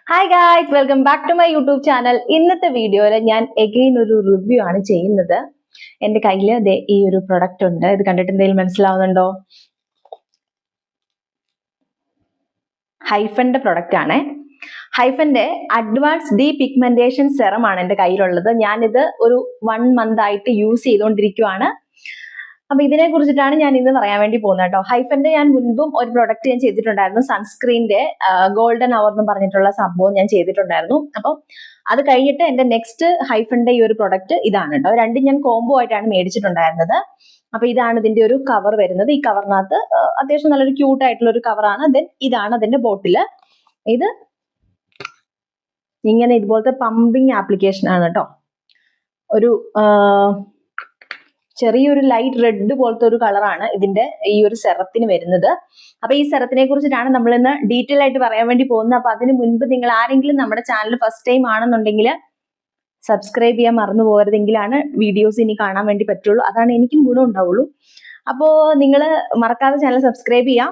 Hi guys, welcome back to my YouTube channel. ഇന്നത്തെ വീഡിയോയിൽ ഞാൻ എഗെയിൻ ഒരു റിവ്യൂ ആണ് ചെയ്യുന്നത്. എൻ്റെ കയ്യിൽ ഈ ഒരു പ്രൊഡക്റ്റ് ഉണ്ട്. ഇത് കണ്ടിട്ട് എന്തെങ്കിലും മനസ്സിലാവുന്നുണ്ടോ? ഹൈഫന്റെ പ്രൊഡക്റ്റ് ആണ്. ഹൈഫന്റെ അഡ്വാൻസ് ഡീ പിഗ്മെന്റേഷൻ സെറം ആണ് എൻ്റെ കയ്യിലുള്ളത്. ഞാനിത് ഒരു 1 month ആയിട്ട് യൂസ് ചെയ്തുകൊണ്ടിരിക്കുവാണ്. അപ്പൊ ഇതിനെ കുറിച്ചിട്ടാണ് ഞാൻ ഇന്ന് പറയാൻ വേണ്ടി പോകുന്നത് കേട്ടോ. ഹൈഫന്റെ ഞാൻ മുൻപും ഒരു പ്രൊഡക്റ്റ് ഞാൻ ചെയ്തിട്ടുണ്ടായിരുന്നു. സൺസ്ക്രീന്റെ ഗോൾഡൻ അവർ എന്ന് പറഞ്ഞിട്ടുള്ള സംഭവം ഞാൻ ചെയ്തിട്ടുണ്ടായിരുന്നു. അപ്പം അത് കഴിഞ്ഞിട്ട് എന്റെ നെക്സ്റ്റ് ഹൈഫന്റെ ഈ ഒരു പ്രൊഡക്റ്റ് ഇതാണ് കേട്ടോ. രണ്ടും ഞാൻ കോംബോ ആയിട്ടാണ് മേടിച്ചിട്ടുണ്ടായിരുന്നത്. അപ്പൊ ഇതാണ് ഇതിന്റെ ഒരു കവർ വരുന്നത്. ഈ കവറിനകത്ത് അത്യാവശ്യം നല്ലൊരു ക്യൂട്ട് ആയിട്ടുള്ള ഒരു കവറാണ്. ദെൻ ഇതാണ് അതിന്റെ ബോട്ടില്. ഇത് ഇങ്ങനെ ഇതുപോലത്തെ പമ്പിങ് ആപ്ലിക്കേഷൻ ആണ് കേട്ടോ. ഒരു ചെറിയൊരു ലൈറ്റ് റെഡ് പോലത്തെ ഒരു കളറാണ് ഇതിന്റെ ഈ ഒരു സെറത്തിന് വരുന്നത്. അപ്പൊ ഈ സെറത്തിനെ കുറിച്ചിട്ടാണ് നമ്മൾ ഇന്ന് ഡീറ്റെയിൽ ആയിട്ട് പറയാൻ വേണ്ടി പോകുന്നത്. അപ്പൊ അതിന് മുൻപ് നിങ്ങൾ ആരെങ്കിലും നമ്മുടെ ചാനൽ ഫസ്റ്റ് ടൈം ആണെന്നുണ്ടെങ്കിൽ സബ്സ്ക്രൈബ് ചെയ്യാൻ മറന്നു പോകരുതെങ്കിലാണ് വീഡിയോസ് ഇനി കാണാൻ വേണ്ടി പറ്റുള്ളൂ. അതാണ് എനിക്കും ഗുണം ഉണ്ടാവുള്ളൂ. അപ്പോ നിങ്ങൾ മറക്കാതെ ചാനൽ സബ്സ്ക്രൈബ് ചെയ്യാം.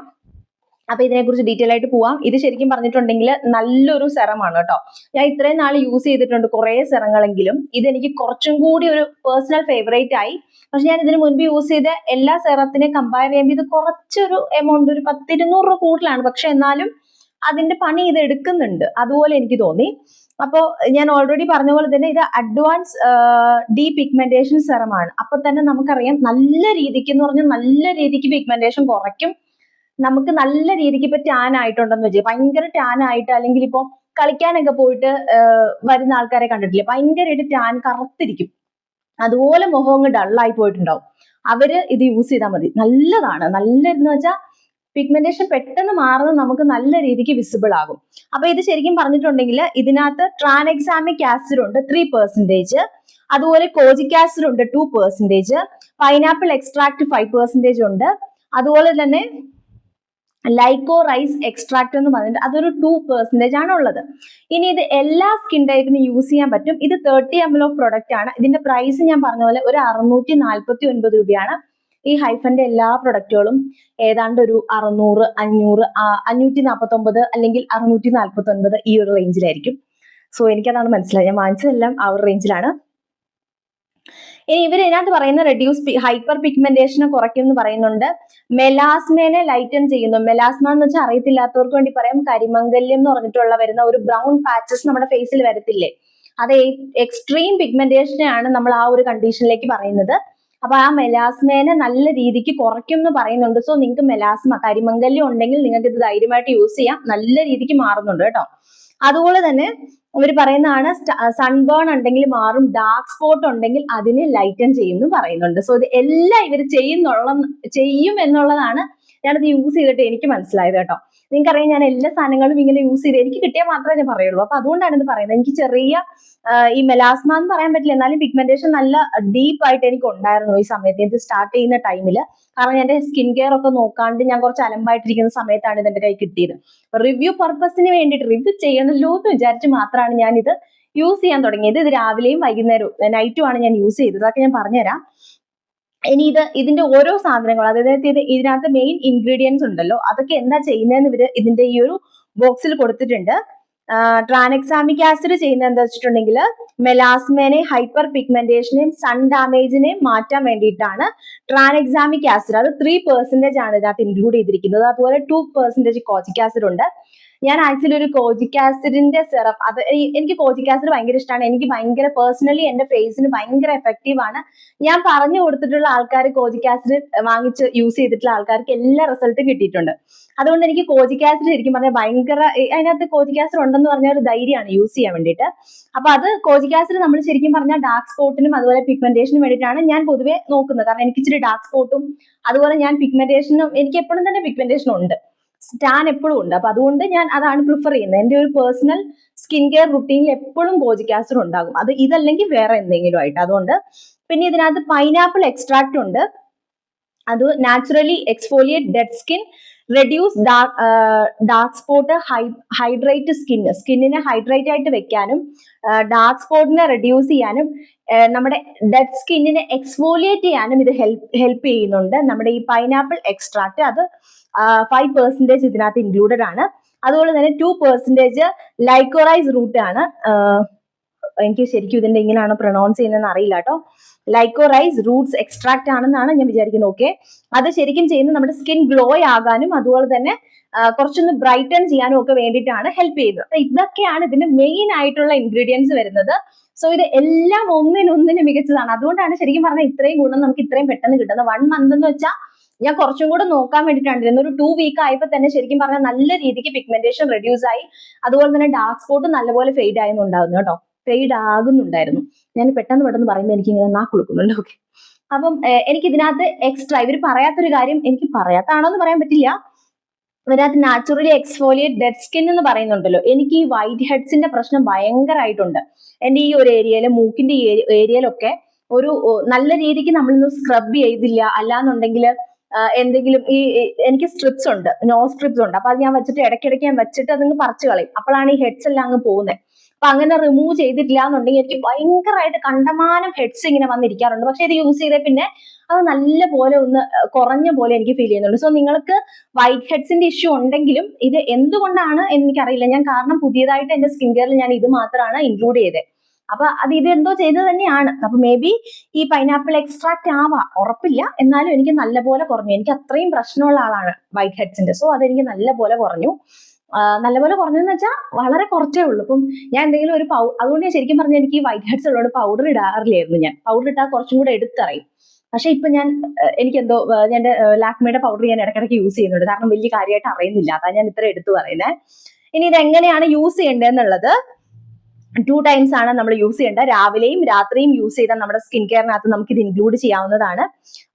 അപ്പൊ ഇതിനെക്കുറിച്ച് ഡീറ്റെയിൽ ആയിട്ട് പോവാം. ഇത് ശരിക്കും പറഞ്ഞിട്ടുണ്ടെങ്കിൽ നല്ലൊരു സെറമാണ് കേട്ടോ. ഞാൻ ഇത്രയും നാൾ യൂസ് ചെയ്തിട്ടുണ്ട് കുറേ സെറങ്ങളെങ്കിലും ഇതെനിക്ക് കുറച്ചും കൂടി ഒരു പേഴ്സണൽ ഫേവറേറ്റ് ആയി. പക്ഷെ ഞാൻ ഇതിന് മുൻപ് യൂസ് ചെയ്ത എല്ലാ സെറത്തിനെ കമ്പയർ ചെയ്യുമ്പോൾ ഇത് കുറച്ചൊരു എമൗണ്ട്, ഒരു 10-200 രൂപ കൂടുതലാണ്. പക്ഷെ എന്നാലും അതിന്റെ പണി ഇത് എടുക്കുന്നുണ്ട്, അതുപോലെ എനിക്ക് തോന്നി. അപ്പോൾ ഞാൻ ഓൾറെഡി പറഞ്ഞ പോലെ തന്നെ ഇത് അഡ്വാൻസ് ഡീ പിഗ്മെന്റേഷൻ സെറമാണ്. അപ്പൊ തന്നെ നമുക്കറിയാം നല്ല രീതിക്ക് എന്ന് പറഞ്ഞാൽ നല്ല രീതിക്ക് പിഗ്മെന്റേഷൻ കുറയ്ക്കും. നമുക്ക് നല്ല രീതിക്ക് ഇപ്പൊ ടാൻ ആയിട്ടുണ്ടെന്ന് വെച്ചാൽ ഭയങ്കര ടാൻ ആയിട്ട്, അല്ലെങ്കിൽ ഇപ്പൊ കളിക്കാനൊക്കെ പോയിട്ട് വരുന്ന ആൾക്കാരെ കണ്ടിട്ടില്ലേ, ഭയങ്കരമായിട്ട് ടാൻ കറുത്തിരിക്കും, അതുപോലെ മുഖം അങ്ങ് ഡള്ളായി പോയിട്ടുണ്ടാവും. അവര് ഇത് യൂസ് ചെയ്താൽ മതി. നല്ലതാണ്. നല്ലതെന്ന് വെച്ചാൽ പിഗ്മെന്റേഷൻ പെട്ടെന്ന് മാറുന്നത് നമുക്ക് നല്ല രീതിക്ക് വിസിബിൾ ആകും. അപ്പൊ ഇത് ശരിക്കും പറഞ്ഞിട്ടുണ്ടെങ്കിൽ ഇതിനകത്ത് ട്രാൻഎക്സാമിക് ആസിഡ് ഉണ്ട് 3%, അതുപോലെ കോജിക് ആസിഡ് ഉണ്ട് 2%, പൈനാപ്പിൾ എക്സ്ട്രാക്ട് 5% ഉണ്ട്, അതുപോലെ തന്നെ ലൈക്കോ റൈസ് എക്സ്ട്രാക്ട് എന്ന് പറഞ്ഞിട്ട് അതൊരു 2% ആണ് ഉള്ളത്. ഇനി ഇത് എല്ലാ സ്കിൻ ടൈപ്പിനും യൂസ് ചെയ്യാൻ പറ്റും. ഇത് 30 ml ഓഫ് പ്രൊഡക്റ്റ് ആണ്. ഇതിന്റെ പ്രൈസ് ഞാൻ പറഞ്ഞ പോലെ ഒരു 649 രൂപയാണ്. ഈ ഹൈഫന്റെ എല്ലാ പ്രൊഡക്റ്റുകളും ഏതാണ്ട് ഒരു 600, 500, 549 അല്ലെങ്കിൽ 649 ഈ ഒരു റേഞ്ചിലായിരിക്കും. സോ എനിക്കതാണ് മനസ്സിലായത്. ഞാൻ വാങ്ങിച്ചതെല്ലാം ആ ഒരു റേഞ്ചിലാണ്. ഇനി ഇവർ ഇതിനകത്ത് പറയുന്ന റെഡ്യൂസ് ഹൈപ്പർ പിഗ്മെന്റേഷനെ കുറയ്ക്കും എന്ന് പറയുന്നുണ്ട്. മെലാസ്മേനെ ലൈറ്റൻ ചെയ്യുന്നു. മെലാസ്മ എന്ന് വെച്ചാൽ അറിയത്തില്ലാത്തവർക്ക് വേണ്ടി പറയാം, കരിമംഗല്യം എന്ന് പറഞ്ഞിട്ടുള്ള വരുന്ന ഒരു ബ്രൗൺ പാച്ചസ് നമ്മുടെ ഫേസിൽ വരത്തില്ലേ, അത് എക്സ്ട്രീം പിഗ്മെന്റേഷനെയാണ് നമ്മൾ ആ ഒരു കണ്ടീഷനിലേക്ക് പറയുന്നത്. അപ്പൊ ആ മെലാസ്മേനെ നല്ല രീതിക്ക് കുറയ്ക്കും എന്ന് പറയുന്നുണ്ട്. സോ നിങ്ങൾക്ക് മെലാസ്മ, കരിമംഗല്യം ഉണ്ടെങ്കിൽ നിങ്ങൾക്ക് ഇത് ധൈര്യമായിട്ട് യൂസ് ചെയ്യാം. നല്ല രീതിക്ക് മാറുന്നുണ്ട് കേട്ടോ. അതുപോലെ തന്നെ ഇവർ പറയുന്നതാണ് സൺബേൺ ഉണ്ടെങ്കിൽ മാറും, ഡാർക്ക് സ്പോട്ട് ഉണ്ടെങ്കിൽ അതിനെ ലൈറ്റൻ ചെയ്യും എന്ന് പറയുന്നുണ്ട്. സോ ഇത് എല്ലാം ഇവർ ചെയ്യും എന്നുള്ളതാണ് ഞാനത് യൂസ് ചെയ്തിട്ട് എനിക്ക് മനസ്സിലായത് കേട്ടോ. നിങ്ങൾക്കറിയാം, ഞാൻ എല്ലാ സാധനങ്ങളും ഇങ്ങനെ യൂസ് ചെയ്ത് എനിക്ക് കിട്ടിയാൽ മാത്രമേ ഞാൻ പറയുള്ളൂ. അപ്പൊ അതുകൊണ്ടാണ് ഇത് പറയുന്നത്. എനിക്ക് ചെറിയ ഈ മെലാസ്മ എന്ന് പറയാൻ പറ്റില്ല, എന്നാലും പിഗ്മെന്റേഷൻ നല്ല ഡീപ്പ് ആയിട്ട് എനിക്ക് ഉണ്ടായിരുന്നു ഈ സമയത്ത്, ഇത് സ്റ്റാർട്ട് ചെയ്യുന്ന ടൈമില്. കാരണം എന്റെ സ്കിൻ കെയർ ഒക്കെ നോക്കാണ്ട് ഞാൻ കുറച്ച് അലമ്പായിട്ടിരിക്കുന്ന സമയത്താണ് ഇത് എന്റെ കൈ കിട്ടിയത്. റിവ്യൂ പർപ്പസിന് വേണ്ടിയിട്ട് റിവ്യൂ ചെയ്യണല്ലോ എന്ന് വിചാരിച്ച് മാത്രമാണ് ഞാൻ ഇത് യൂസ് ചെയ്യാൻ തുടങ്ങിയത്. ഇത് രാവിലെയും വൈകുന്നേരവും നൈറ്റും ആണ് ഞാൻ യൂസ് ചെയ്തത്. അതൊക്കെ ഞാൻ പറഞ്ഞുതരാം. ഇനി ഇതിന്റെ ഓരോ സാധനങ്ങൾ, അതായത് ഇതിനകത്ത് മെയിൻ ഇൻഗ്രീഡിയൻസ് ഉണ്ടല്ലോ, അതൊക്കെ എന്താ ചെയ്യുന്നതെന്ന് ഇവര് ഇതിന്റെ ഈ ഒരു ബോക്സിൽ കൊടുത്തിട്ടുണ്ട്. ട്രാൻഎക്സാമിക് ആസിഡ് ചെയ്യുന്നത് എന്താ വെച്ചിട്ടുണ്ടെങ്കിൽ മെലാസ്മേനെ, ഹൈപ്പർ പിഗ്മെന്റേഷനെയും സൺ ഡാമേജിനെയും മാറ്റാൻ വേണ്ടിയിട്ടാണ് ട്രാൻഎക്സാമിക് ആസിഡ്. അത് 3% ആണ് ഇതിനകത്ത് ഇൻക്ലൂഡ് ചെയ്തിരിക്കുന്നത്. അതുപോലെ 2% കോജിക് ആസിഡ് ഉണ്ട്. ഞാൻ ആക്ച്വലി ഒരു കോജിക് ആസിഡിന്റെ സെറം, അത് എനിക്ക് കോജിക് ആസിഡ് ഭയങ്കര ഇഷ്ടമാണ്. എനിക്ക് ഭയങ്കര പേഴ്സണലി എന്റെ ഫേസിന് ഭയങ്കര എഫക്റ്റീവ് ആണ്. ഞാൻ പറഞ്ഞു കൊടുത്തിട്ടുള്ള ആൾക്കാർ, കോജിക് ആസിഡ് വാങ്ങിച്ച് യൂസ് ചെയ്തിട്ടുള്ള ആൾക്കാർക്ക് എല്ലാ റിസൾട്ടും കിട്ടിയിട്ടുണ്ട്. അതുകൊണ്ട് എനിക്ക് കോജിക് ആസിഡ് ശരിക്കും പറഞ്ഞാൽ ഭയങ്കര, അതിനകത്ത് കോജിക് ആസിഡ് ഉണ്ടെന്ന് പറഞ്ഞാൽ ഒരു ധൈര്യമാണ് യൂസ് ചെയ്യാൻ വേണ്ടിയിട്ട്. അപ്പൊ അത് കോജിക് ആസിഡ് നമ്മൾ ശരിക്കും പറഞ്ഞാൽ ഡാർക്ക് സ്പോട്ടിനും അതുപോലെ പിഗ്മെന്റേഷനും വേണ്ടിയിട്ടാണ് ഞാൻ പൊതുവെ നോക്കുന്നത്. കാരണം എനിക്ക് ഇച്ചിരി ഡാർക്ക് സ്പോട്ടും അതുപോലെ ഞാൻ പിഗ്മെന്റേഷനും, എനിക്ക് എപ്പോഴും തന്നെ പിഗ്മെന്റേഷൻ ഉണ്ട്, ടാൻ എപ്പോഴും ഉണ്ട്. അപ്പൊ അതുകൊണ്ട് ഞാൻ അതാണ് പ്രിഫർ ചെയ്യുന്നത്. എന്റെ ഒരു പേഴ്സണൽ സ്കിൻ കെയർ റുട്ടീനിൽ എപ്പോഴും കോജിക് ആസിഡ് ഉണ്ടാകും, അത് ഇതല്ലെങ്കിൽ വേറെ എന്തെങ്കിലും ആയിട്ട്. അതുകൊണ്ട് പിന്നെ ഇതിനകത്ത് പൈനാപ്പിൾ എക്സ്ട്രാക്ട് ഉണ്ട്. അത് naturally exfoliate dead skin, reduce dark spot, hydrate സ്കിന്നിനെ ഹൈഡ്രേറ്റ് ആയിട്ട് വെക്കാനും ഡാർക്ക് സ്പോട്ടിനെ റെഡ്യൂസ് ചെയ്യാനും നമ്മുടെ ഡെഡ് സ്കിന്നിനെ എക്സ്ഫോലിയേറ്റ് ചെയ്യാനും ഇത് ഹെൽപ്പ് ചെയ്യുന്നുണ്ട്. നമ്മുടെ ഈ പൈനാപ്പിൾ എക്സ്ട്രാക്ട് അത് 5% ഇതിനകത്ത് ഇൻക്ലൂഡഡ് ആണ്. അതുപോലെ തന്നെ 2% ലൈക്കോറൈസ് റൂട്ട് ആണ്. എനിക്ക് ശരിക്കും ഇതിന്റെ ഇങ്ങനെയാണ് പ്രൊനൗൺസ് ചെയ്യുന്നതെന്ന് അറിയില്ല കേട്ടോ. ലൈക്കോറൈസ് റൂട്ട്സ് എക്സ്ട്രാക്ട് ആണെന്നാണ് ഞാൻ വിചാരിക്കുന്നത്. ഓക്കെ, അത് ശരിക്കും ചെയ്യുന്നത് നമ്മുടെ സ്കിൻ ഗ്ലോ ആകാനും അതുപോലെ തന്നെ കുറച്ചൊന്ന് ബ്രൈറ്റൻ ചെയ്യാനും ഒക്കെ വേണ്ടിയിട്ടാണ് ഹെൽപ്പ് ചെയ്യുന്നത്. ഇതൊക്കെയാണ് ഇതിന്റെ മെയിൻ ആയിട്ടുള്ള ഇൻഗ്രീഡിയൻസ് വരുന്നത്. സോ ഇത് എല്ലാം ഒന്നിനൊന്നിന് മികച്ചതാണ്. അതുകൊണ്ടാണ് ശരിക്കും പറഞ്ഞാൽ ഇത്രയും ഗുണം നമുക്ക് ഇത്രയും പെട്ടെന്ന് കിട്ടുന്നത്. 1 മന്ത് എന്ന് വെച്ചാൽ ഞാൻ കുറച്ചും കൂടെ നോക്കാൻ വേണ്ടിയിട്ടാണ്. ഒരു 2 വീക്ക് ആയപ്പോൾ തന്നെ ശരിക്കും പറഞ്ഞാൽ നല്ല രീതിക്ക് പിഗ്മെന്റേഷൻ റെഡ്യൂസ് ആയി, അതുപോലെ തന്നെ ഡാർക്ക് സ്പോട്ട് നല്ലപോലെ ഫെയ്ഡ് ആയിരുന്നുണ്ടായിരുന്നു കേട്ടോ, ഫെയ്ഡ് ആകുന്നുണ്ടായിരുന്നു. ഞാൻ പെട്ടെന്ന് പറയുമ്പോൾ എനിക്ക് ഇങ്ങനെ നാക്ക് കൊടുക്കുന്നുണ്ട്. ഓക്കെ, അപ്പം എനിക്ക് ഇതിനകത്ത് എക്സ്ട്രാ ഇവർ പറയാത്തൊരു കാര്യം, എനിക്ക് പറയാത്താണോ എന്ന് പറയാൻ പറ്റില്ല, ഇതിനകത്ത് നാച്ചുറലി എക്സ്ഫോലിയേറ്റ് ഡെഡ് സ്കിൻ എന്ന് പറയുന്നുണ്ടല്ലോ. എനിക്ക് ഈ വൈറ്റ് ഹെഡ്സിന്റെ പ്രശ്നം ഭയങ്കരമായിട്ടുണ്ട്. എന്റെ ഈ ഒരു ഏരിയയിൽ, മൂക്കിന്റെ ഏരിയയിലൊക്കെ ഒരു നല്ല രീതിക്ക് നമ്മളൊന്ന് സ്ക്രബ് ചെയ്തില്ല, അല്ലാന്നുണ്ടെങ്കിൽ എന്തെങ്കിലും എനിക്ക് സ്ട്രിപ്സ് ഉണ്ട്, സ്ട്രിപ്സ് ഉണ്ട്. അപ്പൊ അത് ഞാൻ വെച്ചിട്ട് ഇടയ്ക്കിടയ്ക്ക് ഞാൻ വെച്ചിട്ട് അതങ്ങ് പറിച്ചു കളയും. അപ്പോഴാണ് ഈ ഹെഡ്സ് എല്ലാം അങ്ങ് പോകുന്നത്. അപ്പൊ അങ്ങനെ റിമൂവ് ചെയ്തിട്ടില്ല എന്നുണ്ടെങ്കിൽ എനിക്ക് ഭയങ്കരമായിട്ട് കണ്ടമാനം ഹെഡ്സ് ഇങ്ങനെ വന്നിരിക്കാറുണ്ട്. പക്ഷെ ഇത് യൂസ് ചെയ്ത പിന്നെ അത് നല്ല പോലെ ഒന്ന് കുറഞ്ഞ പോലെ എനിക്ക് ഫീൽ ചെയ്യുന്നുണ്ട്. സോ നിങ്ങൾക്ക് വൈറ്റ് ഹെഡ്സിന്റെ ഇഷ്യൂ ഉണ്ടെങ്കിലും ഇത് എന്തുകൊണ്ടാണ് എനിക്കറിയില്ല. ഞാൻ കാരണം പുതിയതായിട്ട് എന്റെ സ്കിൻ കെയറിൽ ഞാൻ ഇത് മാത്രമാണ് ഇൻക്ലൂഡ് ചെയ്തത്. അപ്പൊ അത് ഇതെന്തോ ചെയ്തത് തന്നെയാണ്. അപ്പൊ മേ ബി ഈ പൈനാപ്പിൾ എക്സ്ട്രാക്ട് ആവാം, ഉറപ്പില്ല. എന്നാലും എനിക്ക് നല്ലപോലെ കുറഞ്ഞു. എനിക്ക് അത്രയും പ്രശ്നമുള്ള ആളാണ് വൈറ്റ് ഹെഡ്സിന്റെ. സോ അതെനിക്ക് നല്ലപോലെ കുറഞ്ഞു. നല്ലപോലെ കുറഞ്ഞെന്ന് വെച്ചാൽ വളരെ കുറച്ചേ ഉള്ളൂ. ഇപ്പം ഞാൻ എന്തെങ്കിലും ഒരു അതുകൊണ്ട് ഞാൻ ശരിക്കും പറഞ്ഞാൽ എനിക്ക് ഈ വൈറ്റ് ഹെഡ്സ് ഉള്ളതുകൊണ്ട് പൗഡർ ഇടാറില്ലായിരുന്നു. ഞാൻ പൗഡർ ഇട്ടാൽ കുറച്ചും കൂടെ എടുത്തറിയും. പക്ഷെ ഇപ്പൊ ഞാൻ എനിക്കെന്തോ ഞാൻ ലാക്മിയുടെ പൗഡർ ഞാൻ ഇടയ്ക്കിടയ്ക്ക് യൂസ് ചെയ്യുന്നുണ്ട്. കാരണം വലിയ കാര്യമായിട്ട് അറിയുന്നില്ല, അതാ ഞാൻ ഇത്ര എടുത്തു പറയുന്നത്. ഇനി ഇത് എങ്ങനെയാണ് യൂസ് ചെയ്യേണ്ടതെന്നുള്ളത് 2 ടൈംസ് ആണ് നമ്മൾ യൂസ് ചെയ്യേണ്ടത്. രാവിലെയും രാത്രിയും യൂസ് ചെയ്താൽ നമ്മുടെ സ്കിൻ കെയറിനകത്ത് നമുക്ക് ഇത് ഇൻക്ലൂഡ് ചെയ്യാവുന്നതാണ്.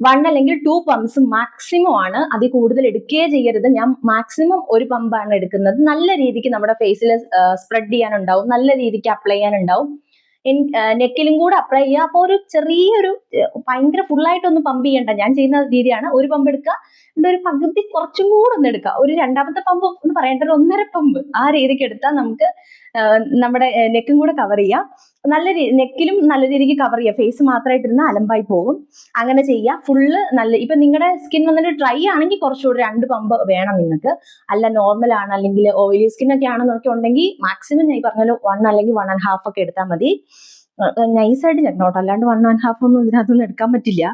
1 അല്ലെങ്കിൽ 2 പമ്പ്സ് മാക്സിമം ആണ്, അതിൽ കൂടുതൽ എടുക്കുകയേ ചെയ്യരുത്. ഞാൻ മാക്സിമം 1 പമ്പാണ് എടുക്കുന്നത്. നല്ല രീതിക്ക് നമ്മുടെ ഫേസിൽ സ്പ്രെഡ് ചെയ്യാനുണ്ടാവും, നല്ല രീതിക്ക് അപ്ലൈ ചെയ്യാനുണ്ടാവും. നെക്കിലും കൂടെ അപ്ലൈ ചെയ്യുക. അപ്പോൾ ഒരു ചെറിയൊരു ഭയങ്കര ഫുള്ളായിട്ടൊന്നും പമ്പ് ചെയ്യണ്ട. ഞാൻ ചെയ്യുന്ന രീതിയാണ്, 1 പമ്പ് എടുക്കുക, എന്നിട്ട് ഒരു പകുതി കുറച്ചും കൂടെ ഒന്ന് എടുക്കുക. ഒരു രണ്ടാമത്തെ പമ്പ് എന്ന് പറയേണ്ട ഒരു 1.5 പമ്പ് ആ രീതിക്ക് എടുത്താൽ നമുക്ക് നമ്മുടെ നെക്കും കൂടെ കവർ ചെയ്യാം. നെക്കിലും നല്ല രീതിക്ക് കവർ ചെയ്യുക. ഫേസ് മാത്രമായിട്ടിരുന്ന അലമ്പായി പോകും. അങ്ങനെ ചെയ്യുക. ഫുള്ള് നല്ല, ഇപ്പൊ നിങ്ങളുടെ സ്കിൻ വന്നിട്ട് ഡ്രൈ ആണെങ്കിൽ കുറച്ചുകൂടി 2 പമ്പ് വേണം നിങ്ങൾക്ക്. അല്ല നോർമൽ ആണ് അല്ലെങ്കിൽ ഓയിലി സ്കിൻ ഒക്കെ ആണെന്നൊക്കെ ഉണ്ടെങ്കിൽ മാക്സിമം ഞാൻ പറഞ്ഞല്ലോ 1 അല്ലെങ്കിൽ 1.5 ഒക്കെ എടുത്താൽ മതി. നൈസായിട്ട് ചെക്കണോട്ടോ, അല്ലാണ്ട് 1.5 ഒന്നും ഇതിനകത്തൊന്നും എടുക്കാൻ പറ്റില്ല.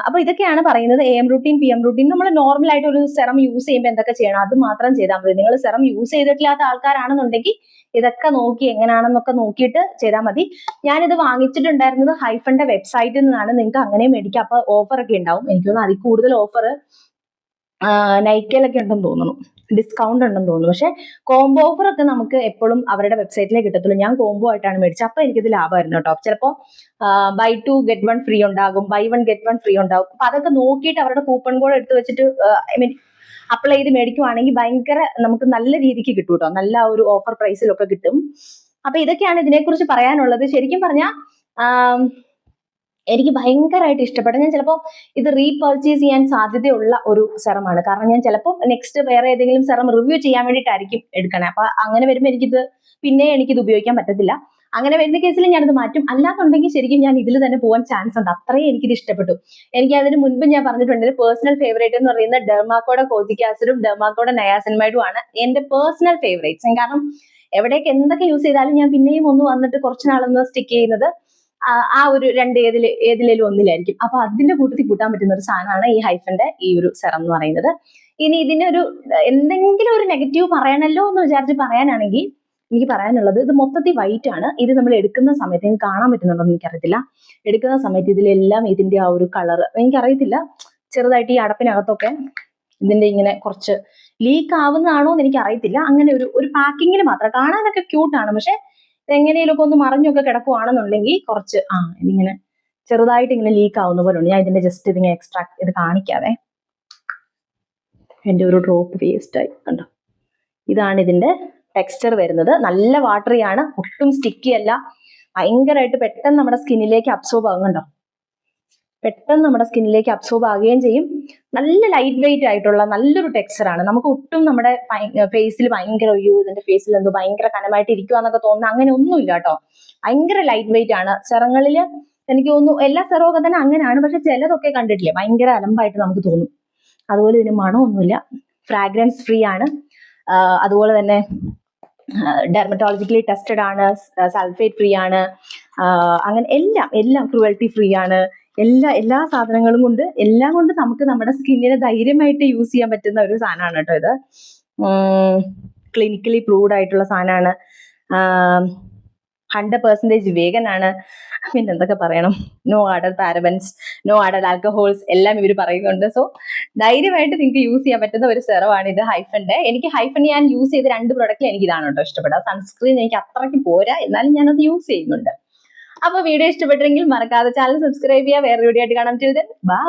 അപ്പൊ ഇതൊക്കെയാണ് പറയുന്നത്. AM routine, PM routine. നമ്മൾ നോർമൽ ആയിട്ട് ഒരു സെറം യൂസ് ചെയ്യുമ്പോൾ എന്തൊക്കെ ചെയ്യണം അത് മാത്രം ചെയ്താൽ മതി. നിങ്ങൾ സെറം യൂസ് ചെയ്തിട്ടില്ലാത്ത ആൾക്കാരാണെന്നുണ്ടെങ്കിൽ ഇതൊക്കെ നോക്കി എങ്ങനെയാണെന്നൊക്കെ നോക്കിയിട്ട് ചെയ്താൽ മതി. ഞാനിത് വാങ്ങിച്ചിട്ടുണ്ടായിരുന്നത് ഹൈഫന്റെ വെബ്സൈറ്റിൽ നിന്നാണ്. നിങ്ങൾക്ക് അങ്ങനെ മേടിക്കാം. അപ്പൊ ഓഫർ ഒക്കെ ഉണ്ടാവും. എനിക്ക് തോന്നുന്നു അതിൽ കൂടുതൽ ഓഫർ നൈക്കയിലൊക്കെ ഉണ്ടെന്ന് തോന്നുന്നു, ഡിസ്കൗണ്ട് ഉണ്ടെന്ന് തോന്നുന്നു. പക്ഷെ കോംബോ ഓഫർ ഒക്കെ നമുക്ക് എപ്പോഴും അവരുടെ വെബ്സൈറ്റിലേ കിട്ടത്തുള്ളൂ. ഞാൻ കോംബോ ആയിട്ടാണ് മേടിച്ചത്. അപ്പൊ എനിക്കിത് ലാഭമായിരുന്നു കേട്ടോ. ചിലപ്പോൾ buy 2 get 1 ഫ്രീ ഉണ്ടാകും, buy 1 get 1 ഫ്രീ ഉണ്ടാകും. അപ്പൊ അതൊക്കെ നോക്കിയിട്ട് അവരുടെ കൂപ്പൺ കോഡ് എടുത്ത് വെച്ചിട്ട് അപ്ലൈ ചെയ്ത് മേടിക്കുവാണെങ്കിൽ ഭയങ്കര നമുക്ക് നല്ല രീതിക്ക് കിട്ടും കേട്ടോ. നല്ല ഒരു ഓഫർ പ്രൈസിലൊക്കെ കിട്ടും. അപ്പൊ ഇതൊക്കെയാണ് ഇതിനെക്കുറിച്ച് പറയാനുള്ളത്. ശരിക്കും പറഞ്ഞാൽ എനിക്ക് ഭയങ്കരമായിട്ട് ഇഷ്ടപ്പെട്ടു. ഞാൻ ചിലപ്പോൾ ഇത് റീപർച്ചേസ് ചെയ്യാൻ സാധ്യതയുള്ള ഒരു സെറമാണ്. കാരണം ഞാൻ ചിലപ്പോൾ നെക്സ്റ്റ് വേറെ ഏതെങ്കിലും സെറം റിവ്യൂ ചെയ്യാൻ വേണ്ടിയിട്ടായിരിക്കും എടുക്കണേ. അപ്പൊ അങ്ങനെ വരുമ്പോൾ എനിക്കിത് ഉപയോഗിക്കാൻ പറ്റത്തില്ല. അങ്ങനെ വരുന്ന കേസിൽ ഞാനത് മാറ്റും. അല്ലാന്നുണ്ടെങ്കിൽ ശരിക്കും ഞാൻ ഇതിൽ തന്നെ പോകാൻ ചാൻസ് ഉണ്ട്. അത്രയും എനിക്കിത് ഇഷ്ടപ്പെട്ടു. എനിക്ക് അതിന് മുൻപ് ഞാൻ പറഞ്ഞിട്ടുണ്ട്, പേഴ്സണൽ ഫേവറേറ്റ് എന്ന് പറയുന്നത് ഡെർമാക്കോയുടെ കോജിക് ആസിഡും ഡെർമാക്കോയുടെ നയാസിൻമൈഡും ആണ് എന്റെ പേഴ്സണൽ ഫേവറേറ്റ്സ്. കാരണം എവിടേക്ക് എന്തൊക്കെ യൂസ് ചെയ്താലും ഞാൻ പിന്നെയും ഒന്ന് വന്നിട്ട് കുറച്ച് നാളൊന്ന് സ്റ്റിക്ക് ചെയ്യുന്നത് ആ ഒരു ഏതിലേലും ഒന്നിലായിരിക്കും. അപ്പൊ അതിന്റെ കൂട്ടത്തിൽ കൂട്ടാൻ പറ്റുന്ന ഒരു സാധനമാണ് ഈ ഹൈഫന്റെ ഈ ഒരു സെറം എന്ന് പറയുന്നത്. ഇനി ഇതിനൊരു എന്തെങ്കിലും ഒരു നെഗറ്റീവ് പറയണല്ലോ എന്ന് വിചാരിച്ച് പറയാനാണെങ്കിൽ എനിക്ക് പറയാനുള്ളത്, ഇത് മൊത്തത്തിൽ വൈറ്റ് ആണ്. ഇത് നമ്മൾ എടുക്കുന്ന സമയത്ത് നിങ്ങൾക്ക് കാണാൻ പറ്റുന്നുണ്ടോ എന്ന് എനിക്കറിയത്തില്ല. എടുക്കുന്ന സമയത്ത് ഇതിലെല്ലാം ഇതിന്റെ ആ ഒരു കളർ എനിക്കറിയത്തില്ല, ചെറുതായിട്ട് ഈ അടപ്പിനകത്തൊക്കെ ഇതിന്റെ ഇങ്ങനെ കുറച്ച് ലീക്ക് ആവുന്നതാണോ എന്ന് എനിക്ക് അറിയത്തില്ല. അങ്ങനെ ഒരു പാക്കിങ്ങിൽ മാത്രം കാണാനൊക്കെ ക്യൂട്ടാണ്. പക്ഷെ എങ്ങനെയൊക്കെ ഒന്ന് മറിഞ്ഞൊക്കെ കിടക്കുവാണെന്നുണ്ടെങ്കിൽ കുറച്ച് ഇതിങ്ങനെ ചെറുതായിട്ട് ഇങ്ങനെ ലീക്ക് ആവുന്ന പോലെ ഉണ്ട്. ഞാൻ ഇതിന്റെ ജസ്റ്റ് ഇതിങ്ങനെ എക്സ്ട്രാക്ട് ഇത് കാണിക്കാവേ. എന്റെ ഒരു ഡ്രോപ്പ് വേസ്റ്റ് ആയി കണ്ടോ. ഇതാണ് ഇതിന്റെ ടെക്സ്ചർ വരുന്നത്. നല്ല വാട്ടറി ആണ്, ഒട്ടും സ്റ്റിക്കി അല്ല. ഭയങ്കരമായിട്ട് പെട്ടെന്ന് നമ്മുടെ സ്കിന്നിലേക്ക് അബ്സോർബ് ആകും കണ്ടോ. പെട്ടെന്ന് നമ്മുടെ സ്കിന്നിലേക്ക് അബ്സോർബ് ആകുകയും ചെയ്യും. നല്ല ലൈറ്റ് വെയിറ്റ് ആയിട്ടുള്ള നല്ലൊരു ടെക്സ്ചറാണ്. നമുക്ക് ഒട്ടും നമ്മുടെ ഫേസിൽ ഭയങ്കര ഇതിന്റെ ഫേസിൽ എന്തോ ഭയങ്കര കനമായിട്ട് ഇരിക്കുക എന്നൊക്കെ തോന്നുന്ന അങ്ങനെ ഒന്നുമില്ല കേട്ടോ. ഭയങ്കര ലൈറ്റ് വെയിറ്റ് ആണ്. സെറങ്ങളില് എനിക്ക് തോന്നുന്നു എല്ലാ സെറമൊക്കെ തന്നെ അങ്ങനെയാണ്. പക്ഷെ ചിലതൊക്കെ കണ്ടിട്ടില്ലേ ഭയങ്കര അലമ്പായിട്ട് നമുക്ക് തോന്നും. അതുപോലെ ഇതിന് മണമൊന്നുമില്ല, ഫ്രാഗ്രൻസ് ഫ്രീ ആണ്. അതുപോലെ തന്നെ ഡെർമറ്റോളജിക്കലി ടെസ്റ്റഡ് ആണ്, സൾഫേറ്റ് ഫ്രീ ആണ്, അങ്ങനെ എല്ലാം ക്രുവൽറ്റി ഫ്രീ ആണ്. എല്ലാ സാധനങ്ങളും കൊണ്ട് എല്ലാം കൊണ്ട് നമുക്ക് നമ്മുടെ സ്കിന്നിനെ ധൈര്യമായിട്ട് യൂസ് ചെയ്യാൻ പറ്റുന്ന ഒരു സാധനമാണ് കേട്ടോ ഇത്. ക്ലിനിക്കലി പ്രൂവ്ഡ് ആയിട്ടുള്ള സാധനമാണ്. 100% വേഗൻ ആണ്. പിന്നെ എന്തൊക്കെ പറയണം, no added parabens, no added alcohols എല്ലാം ഇവർ പറയുന്നുണ്ട്. സോ ധൈര്യമായിട്ട് നിങ്ങൾക്ക് യൂസ് ചെയ്യാൻ പറ്റുന്ന ഒരു സെറമാണ് ഇത് ഹൈഫന്റെ. എനിക്ക് ഹൈഫൻ ഞാൻ യൂസ് ചെയ്ത 2 പ്രൊഡക്റ്റിൽ എനിക്ക് ഇതാണ് കേട്ടോ ഇഷ്ടപ്പെട്ടത്. സൺസ്ക്രീൻ എനിക്ക് അത്രയ്ക്ക് പോരാ, എന്നാലും ഞാനത് യൂസ് ചെയ്യുന്നുണ്ട്. അപ്പൊ വീഡിയോ ഇഷ്ടപ്പെട്ടെങ്കിൽ മറക്കാതെ ചാനൽ സബ്സ്ക്രൈബ് ചെയ്യുക. വേറെ വീഡിയോ ആയിട്ട് കാണാം. ബൈ.